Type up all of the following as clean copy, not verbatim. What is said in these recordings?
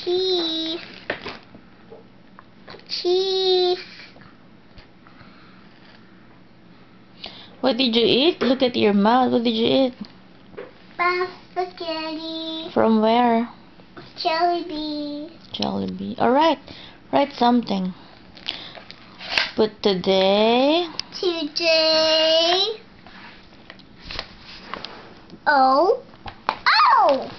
Cheese. Cheese. What did you eat? Look at your mouth. What did you eat? Spaghetti. From where? Jollibee. Jollibee. Alright. Write something. Put today. Today. Oh. Oh!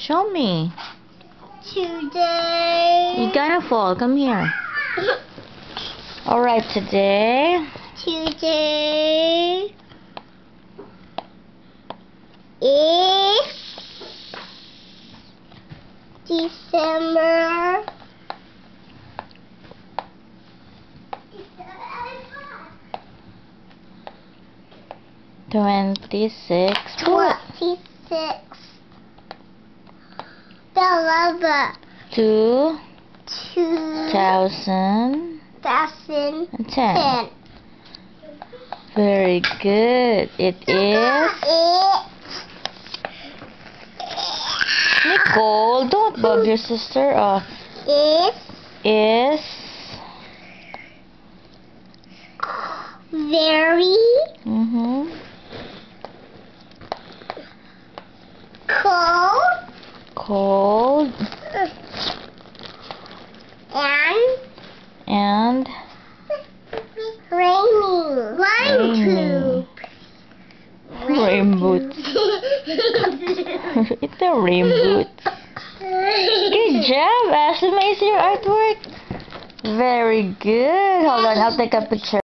Show me. Today. You're gonna fall. Come here. Alright, today. Today is December 26th. 26th. November 2010. 2010. Very good. It is... Nicole, don't bug your sister. Is... Very cold cold and and raining. Rain boots. It's a rain boots. Good job, Ashley. May I see your artwork? Very good. Hold on, I'll take a picture.